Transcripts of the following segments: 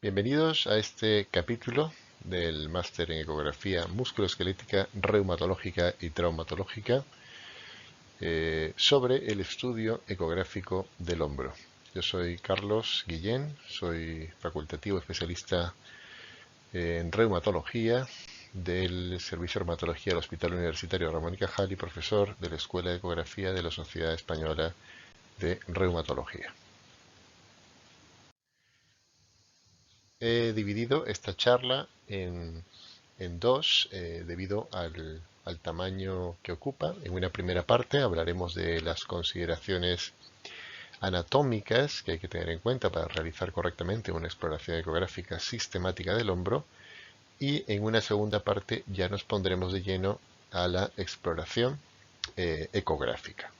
Bienvenidos a este capítulo del máster en ecografía musculoesquelética, reumatológica y traumatológica sobre el estudio ecográfico del hombro. Yo soy Carlos Guillén, soy facultativo especialista en reumatología del Servicio de Reumatología del Hospital Universitario Ramón y Cajal y profesor de la Escuela de Ecografía de la Sociedad Española de Reumatología. He dividido esta charla en dos debido al tamaño que ocupa. En una primera parte hablaremos de las consideraciones anatómicas que hay que tener en cuenta para realizar correctamente una exploración ecográfica sistemática del hombro, y en una segunda parte ya nos pondremos de lleno a la exploración ecográfica.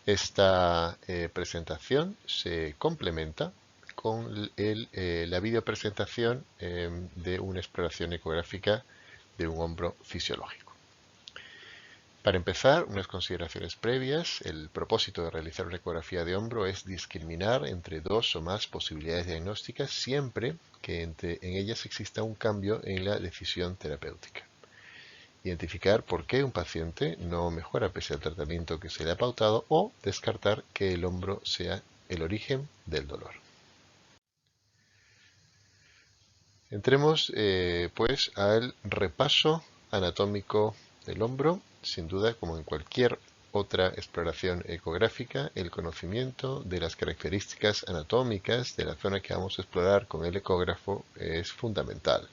Esta presentación se complementa con la videopresentación de una exploración ecográfica de un hombro fisiológico. Para empezar, unas consideraciones previas. El propósito de realizar una ecografía de hombro es discriminar entre dos o más posibilidades diagnósticas siempre que en ellas exista un cambio en la decisión terapéutica. Identificar por qué un paciente no mejora pese al tratamiento que se le ha pautado o descartar que el hombro sea el origen del dolor. Entremos pues al repaso anatómico del hombro. Sin duda, como en cualquier otra exploración ecográfica, el conocimiento de las características anatómicas de la zona que vamos a explorar con el ecógrafo es fundamental.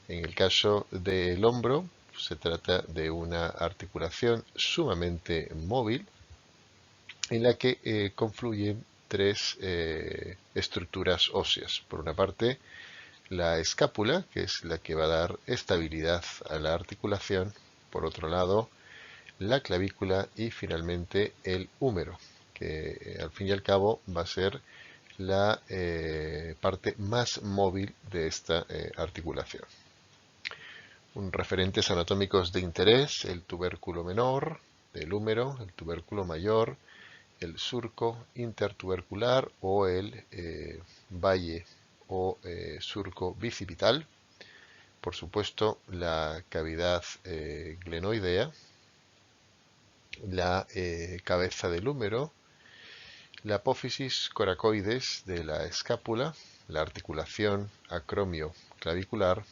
En el caso del hombro, se trata de una articulación sumamente móvil en la que confluyen tres estructuras óseas. Por una parte, la escápula, que es la que va a dar estabilidad a la articulación. Por otro lado, la clavícula y finalmente el húmero, que al fin y al cabo va a ser la parte más móvil de esta articulación. Referentes anatómicos de interés: el tubérculo menor del húmero, el tubérculo mayor, el surco intertubercular o el valle o surco bicipital, por supuesto la cavidad glenoidea, la cabeza del húmero, la apófisis coracoides de la escápula, la articulación acromio-clavicular,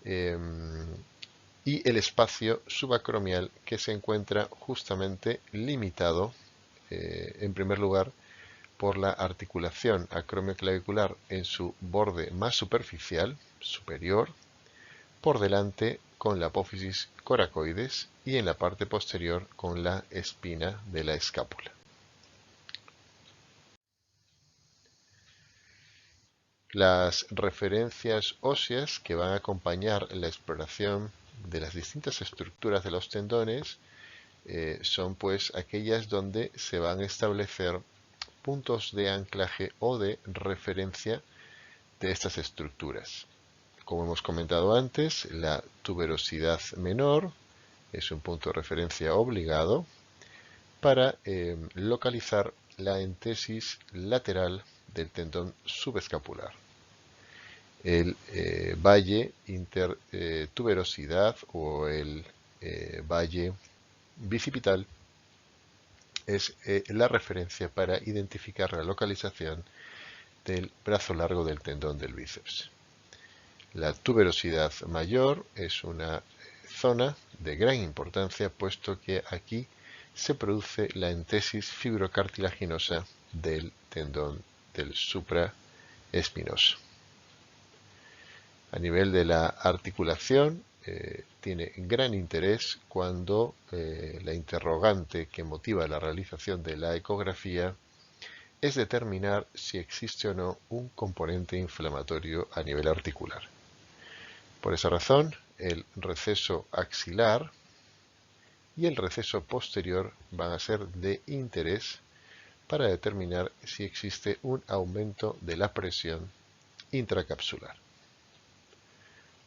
y el espacio subacromial, que se encuentra justamente limitado, en primer lugar, por la articulación acromioclavicular en su borde más superficial, superior, por delante con la apófisis coracoides y en la parte posterior con la espina de la escápula. Las referencias óseas que van a acompañar la exploración de las distintas estructuras de los tendones son pues aquellas donde se van a establecer puntos de anclaje o de referencia de estas estructuras. Como hemos comentado antes, la tuberosidad menor es un punto de referencia obligado para localizar la entesis lateral del tendón subescapular. El valle intertuberosidad o el valle bicipital es la referencia para identificar la localización del brazo largo del tendón del bíceps. La tuberosidad mayor es una zona de gran importancia, puesto que aquí se produce la entesis fibrocartilaginosa del tendón del supraespinoso. A nivel de la articulación, tiene gran interés cuando la interrogante que motiva la realización de la ecografía es determinar si existe o no un componente inflamatorio a nivel articular. Por esa razón, el receso axilar y el receso posterior van a ser de interés para determinar si existe un aumento de la presión intracapsular.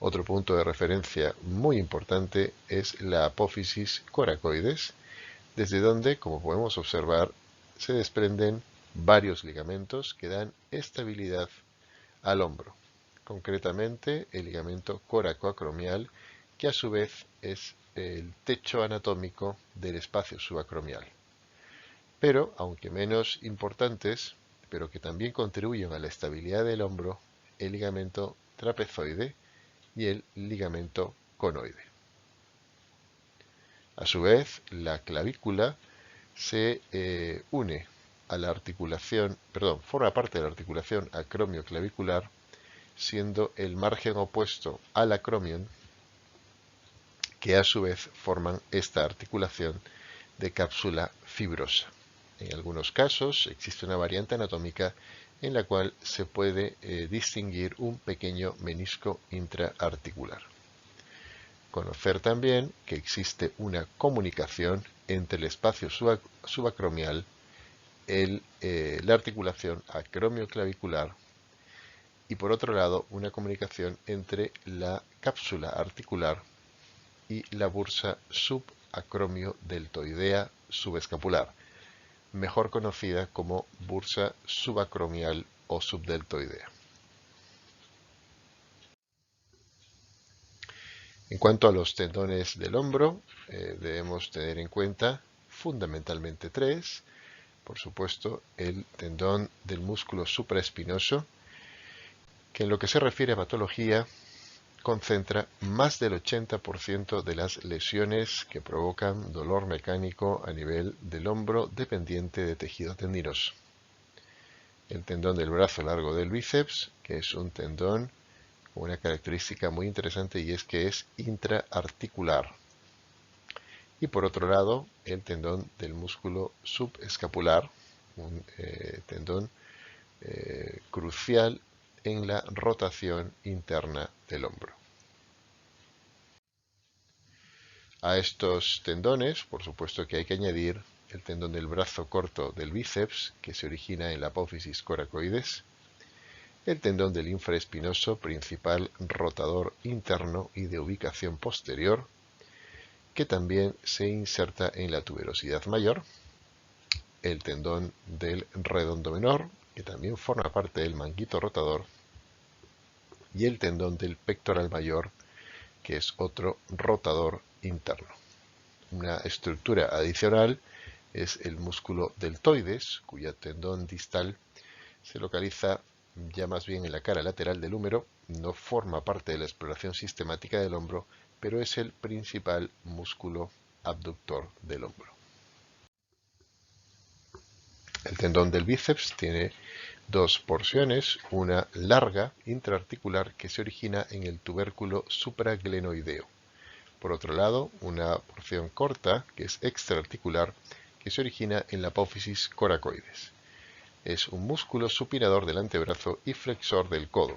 Otro punto de referencia muy importante es la apófisis coracoides, desde donde, como podemos observar, se desprenden varios ligamentos que dan estabilidad al hombro, concretamente el ligamento coracoacromial, que a su vez es el techo anatómico del espacio subacromial. Pero, aunque menos importantes, pero que también contribuyen a la estabilidad del hombro, el ligamento trapezoide y el ligamento conoide. A su vez, la clavícula se une a la articulación, forma parte de la articulación acromioclavicular, siendo el margen opuesto al acromion, que a su vez forman esta articulación de cápsula fibrosa. En algunos casos existe una variante anatómica en la cual se puede distinguir un pequeño menisco intraarticular. Conocer también que existe una comunicación entre el espacio subacromial, la articulación acromioclavicular, y por otro lado una comunicación entre la cápsula articular y la bursa subacromiodeltoidea subescapular, mejor conocida como bursa subacromial o subdeltoidea. En cuanto a los tendones del hombro, debemos tener en cuenta fundamentalmente tres. Por supuesto, el tendón del músculo supraespinoso, que en lo que se refiere a patología concentra más del 80% de las lesiones que provocan dolor mecánico a nivel del hombro dependiente de tejido tendinoso. El tendón del brazo largo del bíceps, que es un tendón con una característica muy interesante, y es que es intraarticular. Y por otro lado, el tendón del músculo subescapular, un tendón crucial en la rotación interna del hombro. A estos tendones, por supuesto que hay que añadir el tendón del brazo corto del bíceps, que se origina en la apófisis coracoides, el tendón del infraespinoso, principal rotador interno y de ubicación posterior, que también se inserta en la tuberosidad mayor, el tendón del redondo menor, que también forma parte del manguito rotador, y el tendón del pectoral mayor, que es otro rotador interno. Una estructura adicional es el músculo deltoides, cuyo tendón distal se localiza ya más bien en la cara lateral del húmero, no forma parte de la exploración sistemática del hombro, pero es el principal músculo abductor del hombro. El tendón del bíceps tiene dos porciones, una larga intraarticular que se origina en el tubérculo supraglenoideo. Por otro lado, una porción corta, que es extraarticular, que se origina en la apófisis coracoides. Es un músculo supinador del antebrazo y flexor del codo.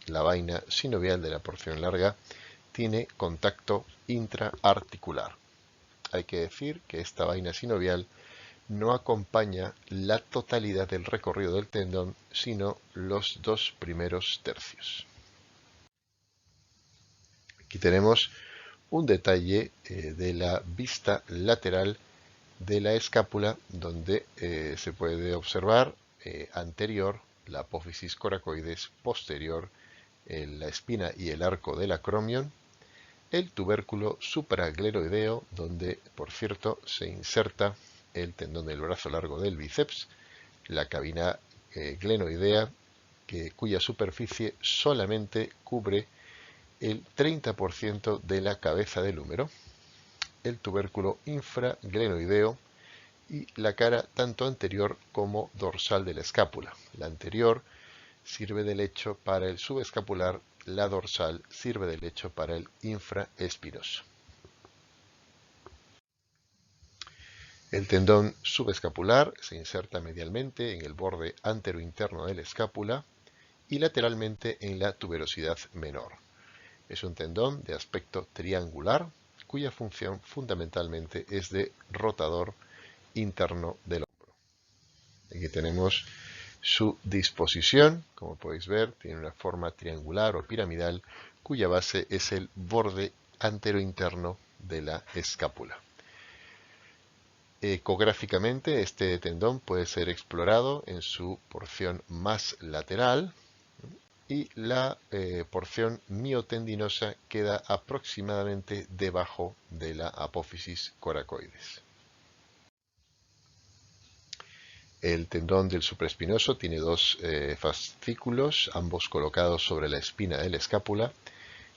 La vaina sinovial de la porción larga tiene contacto intraarticular. Hay que decir que esta vaina sinovial no acompaña la totalidad del recorrido del tendón, sino los dos primeros tercios. Aquí tenemos un detalle de la vista lateral de la escápula, donde se puede observar anterior la apófisis coracoides, posterior la espina y el arco del acromion, el tubérculo supraglenoideo, donde por cierto se inserta el tendón del brazo largo del bíceps, la cabina glenoidea, cuya superficie solamente cubre el 30% de la cabeza del húmero, el tubérculo infraglenoideo y la cara tanto anterior como dorsal de la escápula. La anterior sirve de lecho para el subescapular, la dorsal sirve de lecho para el infraespinoso. El tendón subescapular se inserta medialmente en el borde anterointerno de la escápula y lateralmente en la tuberosidad menor. Es un tendón de aspecto triangular, cuya función fundamentalmente es de rotador interno del hombro. Aquí tenemos su disposición, como podéis ver, tiene una forma triangular o piramidal, cuya base es el borde anterointerno de la escápula. Ecográficamente, este tendón puede ser explorado en su porción más lateral y la porción miotendinosa queda aproximadamente debajo de la apófisis coracoides. El tendón del supraespinoso tiene dos fascículos, ambos colocados sobre la espina de la escápula.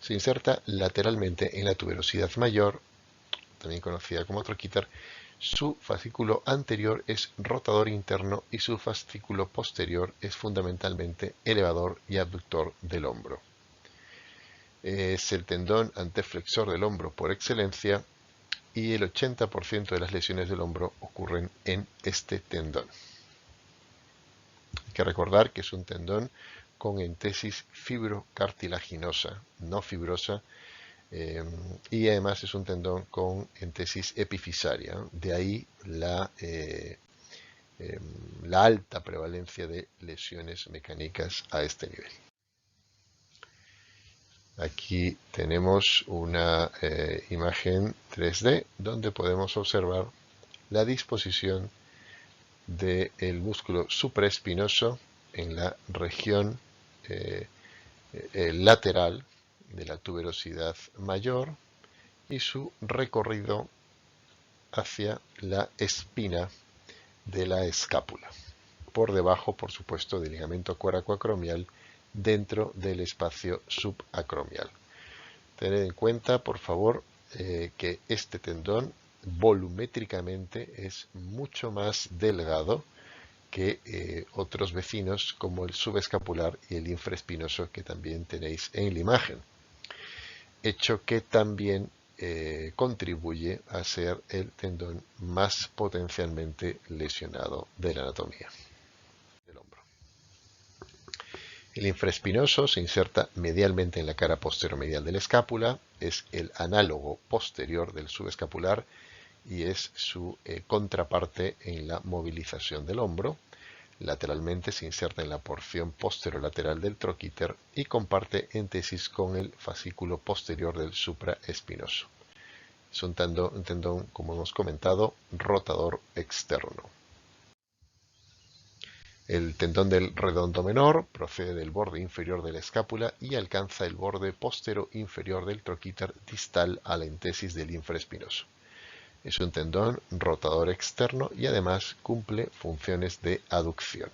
Se inserta lateralmente en la tuberosidad mayor, también conocida como troquíter. Su fascículo anterior es rotador interno y su fascículo posterior es fundamentalmente elevador y abductor del hombro. Es el tendón anteflexor del hombro por excelencia y el 80% de las lesiones del hombro ocurren en este tendón. Hay que recordar que es un tendón con entesis fibrocartilaginosa, no fibrosa, y además es un tendón con entesis epifisaria, ¿no? De ahí la alta prevalencia de lesiones mecánicas a este nivel. Aquí tenemos una imagen 3D donde podemos observar la disposición del músculo supraespinoso en la región lateral de la tuberosidad mayor y su recorrido hacia la espina de la escápula, por debajo, por supuesto, del ligamento coracoacromial, dentro del espacio subacromial. Tened en cuenta, por favor, que este tendón volumétricamente es mucho más delgado que otros vecinos como el subescapular y el infraespinoso que también tenéis en la imagen, hecho que también contribuye a ser el tendón más potencialmente lesionado de la anatomía del hombro. El infraespinoso se inserta medialmente en la cara posteromedial de la escápula, es el análogo posterior del subescapular y es su contraparte en la movilización del hombro. Lateralmente se inserta en la porción posterolateral del troquíter y comparte entesis con el fascículo posterior del supraespinoso. Es un tendón, como hemos comentado, rotador externo. El tendón del redondo menor procede del borde inferior de la escápula y alcanza el borde postero inferior del troquíter distal a la entesis del infraespinoso. Es un tendón rotador externo y además cumple funciones de aducción.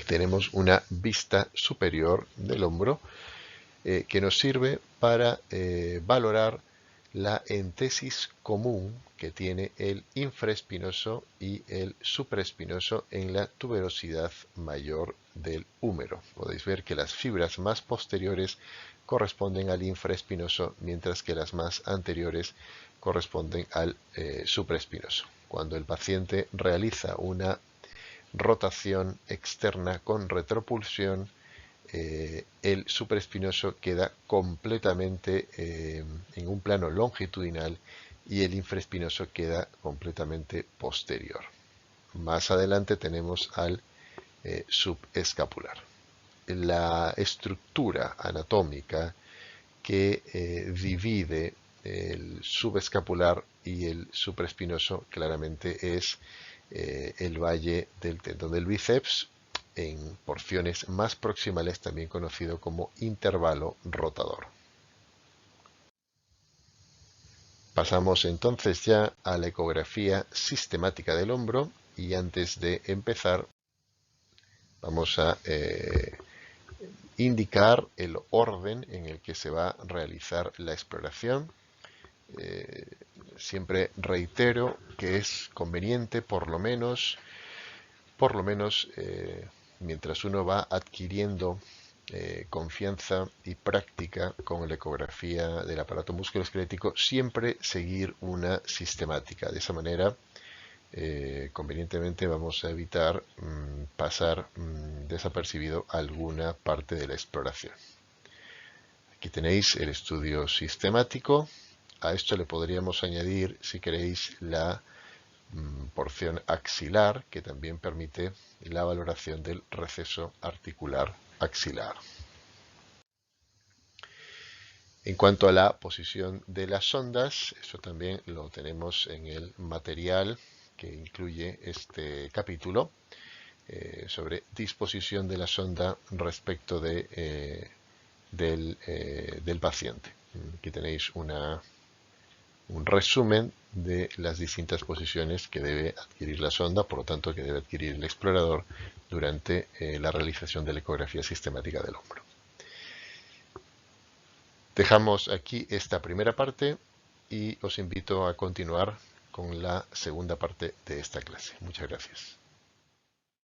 Tenemos una vista superior del hombro que nos sirve para valorar la entesis común que tiene el infraespinoso y el supraespinoso en la tuberosidad mayor del húmero. Podéis ver que las fibras más posteriores corresponden al infraespinoso, mientras que las más anteriores corresponden al supraespinoso. Cuando el paciente realiza una rotación externa con retropulsión, el supraespinoso queda completamente en un plano longitudinal y el infraespinoso queda completamente posterior. Más adelante tenemos al subescapular. La estructura anatómica que divide el subescapular y el supraespinoso claramente es el valle del tendón del bíceps, en porciones más proximales también conocido como intervalo rotador. Pasamos entonces ya a la ecografía sistemática del hombro y antes de empezar vamos a indicar el orden en el que se va a realizar la exploración. Siempre reitero que es conveniente por lo menos mientras uno va adquiriendo confianza y práctica con la ecografía del aparato musculoesquelético, siempre seguir una sistemática. De esa manera, convenientemente vamos a evitar pasar desapercibido alguna parte de la exploración. Aquí tenéis el estudio sistemático. A esto le podríamos añadir, si queréis, la porción axilar, que también permite la valoración del receso articular axilar. En cuanto a la posición de las sondas, eso también lo tenemos en el material que incluye este capítulo. sobre disposición de la sonda respecto del paciente. Aquí tenéis un resumen de las distintas posiciones que debe adquirir la sonda, por lo tanto que debe adquirir el explorador durante la realización de la ecografía sistemática del hombro. Dejamos aquí esta primera parte y os invito a continuar con la segunda parte de esta clase. Muchas gracias.